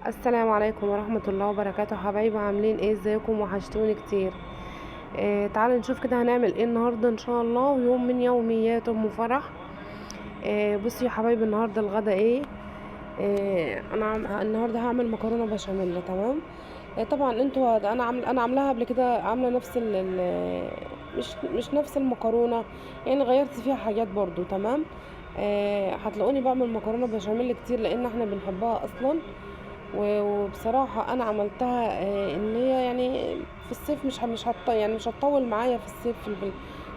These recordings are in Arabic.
السلام عليكم ورحمة الله وبركاته. حبايبي عاملين ايه؟ ازيكم؟ وحشتوني كتير. تعالوا نشوف كده هنعمل ايه النهاردة ان شاء الله، يوم من يوميات ام فرح. بصوا يا حبايبي، النهاردة الغدا ايه؟ النهاردة هعمل مكرونة بشاميل. تمام. طبعا انتوا انا عاملاها قبل كده، عاملة نفس مش نفس المكرونة، يعني غيرت فيها حاجات برضو. تمام. هتلاقوني بعمل مكرونة بشاميل كتير لان احنا بنحبها اصلا. وبصراحة انا عملتها، ان هي يعني في الصيف مش هتطول معايا في الصيف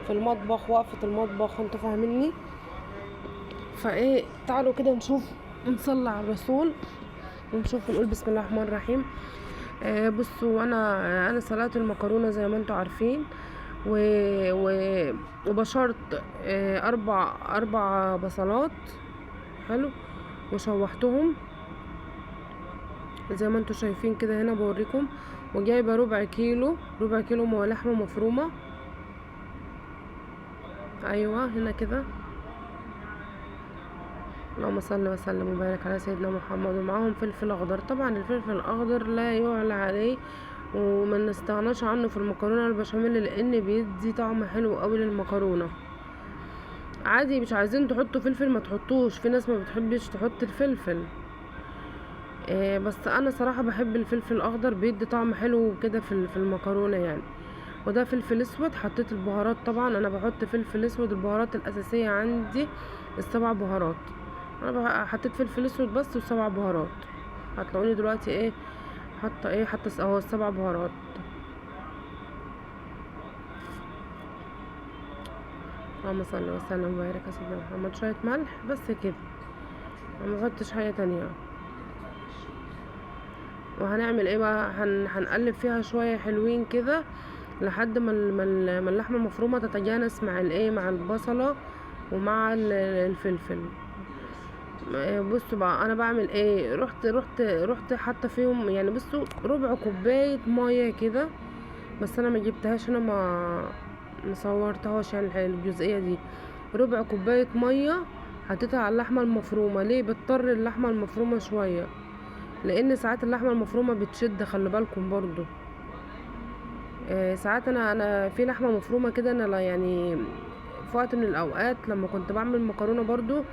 في المطبخ، وقفة المطبخ، انتوا فاهميني. فايه، تعالوا كده نشوف، نصلي على الرسول ونشوف، نقول بسم الله الرحمن الرحيم. بصوا، انا سلقت المكرونة زي ما انتوا عارفين، و... و... وبشرت اربع بصلات. حلو. وشوحتهم زي ما انتوا شايفين كده، هنا بوريكم. وجايبه ربع كيلو لحمه مفرومه. ايوه هنا كده. اللهم صل وسلم وبارك على سيدنا محمد. ومعاهم فلفل اخضر. طبعا الفلفل الاخضر لا يعلى عليه، وما نستغناش عنه في المكرونه البشاميل، لان بيدي طعم حلو قوي للمكرونه. عادي، مش عايزين تحطوا فلفل ما تحطوش، في ناس ما بتحبش تحط الفلفل. بس انا صراحه بحب الفلفل الاخضر، بيدي طعم حلو كده في المكرونه يعني. وده فلفل اسود. حطيت البهارات، طبعا انا بحط فلفل اسود، البهارات الاساسيه عندي السبع بهارات. انا حطيت فلفل اسود بس وسبع بهارات. هتلاقوني دلوقتي ايه، حاطه اهو السبع بهارات. اللهم صل وسلم وبارك على سيدنا محمد. شويه ملح بس كده، ما بحطش حاجه تانية. وهنعمل ايه بقى، هنقلب فيها شويه حلوين كده لحد ما اللحمه المفرومه تتجانس مع مع البصله ومع الفلفل. بصوا بقى انا بعمل ايه، رحت حاطه فيهم، يعني بصوا، ربع كوبايه ميه كده. بس انا ما جبتهاش، انا ما صورتهاش يعني الجزئيه دي. ربع كوبايه ميه حطيتها على اللحمه المفرومه. ليه بضطر اللحمه المفرومه شويه؟ لان ساعات اللحمه المفرومه بتشد، خلي بالكم برضو. ساعات انا في لحمه مفرومه كده، انا يعني في وقت من الاوقات لما كنت بعمل مكرونه برضو،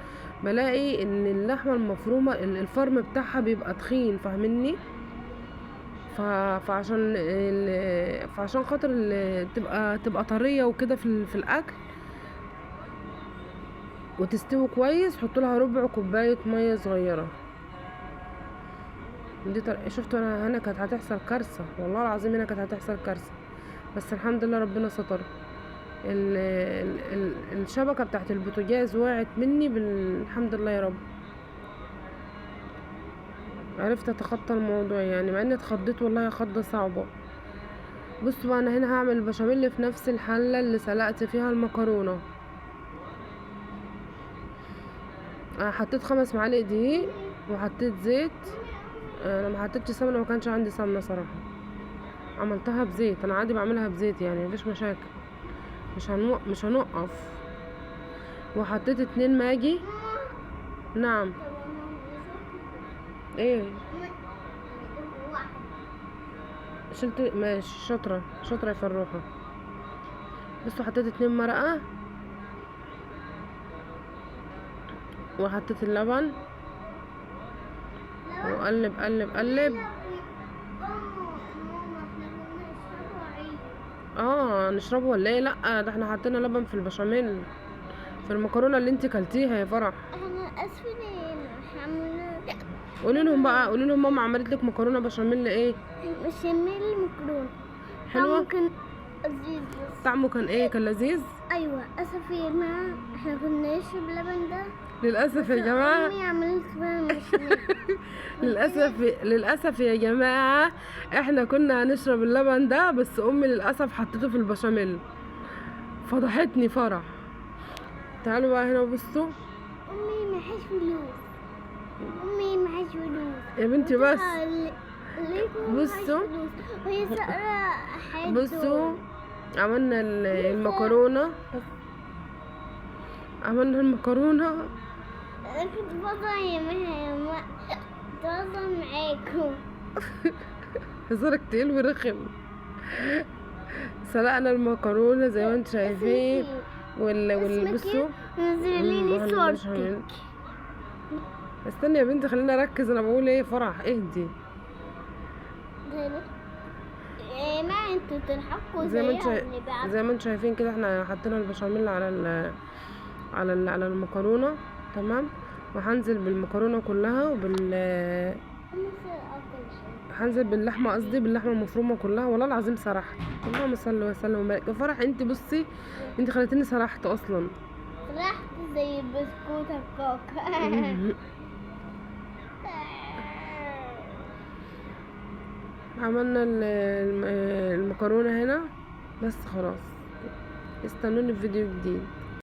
بلاقي ان اللحمه المفرومه الفرم بتاعها بيبقى تخين، فاهمني. فعشان خاطر تبقى طريه وكده في الاكل وتستوي كويس، حط لها ربع كوبايه ميه صغيره. شفتوا، انا هنا كانت هتحصل كارثه، والله العظيم هنا كانت هتحصل كارثه. بس الحمد لله ربنا ستر. الشبكة بتاعت البوتاجاز وقعت مني، الحمد لله يا رب. عرفت اتخطى الموضوع يعني، مع اني اتخضيت والله، خضة صعبة. بصوا بقى، انا هنا هعمل البشاميل في نفس الحلة اللي سلقت فيها المكرونة. انا حطيت 5 معالق دقيق وحطيت زيت. انا ما حطيتش سمنة، ما كانش عندي سمنة صراحة. عملتها بزيت، انا عادي بعملها بزيت يعني، مفيش مشاكل. مش هنقف. وحطيت 2 ماجي. نعم. ايه، شلت، ماشي، شاطرة شاطرة يا فروحة. بصوا، حطيت 2 مرقة، وحطيت اللبن، وقلب قلب قلب. نشربه ولا ايه؟ لا، ده احنا حطينا لبن في البشاميل، في المكرونة اللي انت كلتيها يا فرح. انا اسفين. قولي لهم ماما عملت لك مكرونة بشاميل ايه؟ بشاميل مكرونه. حلوة. طعمه كان لذيذ طعمه كان ايه؟ كان لذيذ. ايوه، اسفين. احنا كنا نشرب اللبن ده. للاسف يا بس جماعة. امي عملت بقى بشاميل. للاسف يا جماعة، احنا كنا هنشرب اللبن ده، بس امي للاسف حطيته في البشاميل، فضحتني فرح. تعالوا بقى هنا بصوا. امي معهاش فلوس. يا بنتي بس. بصوا. وهي سأرة حياته. بصوا، عملنا المكرونة. عملنا المكرونة. انا كنت بضيع معاها بتهزر معاكم. هزارك تقيل ورخم. سلقنا المكرونة زي ما انتوا شايفين بصوا. نزلي لي صورتك. استني يا بنتي خليني اركز، انا بقول ايه. فرح اهدي. ما انتوا تلحقوا زي ما انتوا شايفين كده، احنا حطينا البشاميل على المكرونه. تمام. وهنزل بالمكرونه كلها هنزل باللحمه، قصدي باللحمه المفرومه كلها. والله العظيم سرحت. اللهم صل وسلم وبارك. يا فرح انت بصي، انت خليتيني سرحت اصلا. سرحت زي بسكوت الكوكا. عملنا المكرونه هنا بس. خلاص، استنوني في فيديو جديد.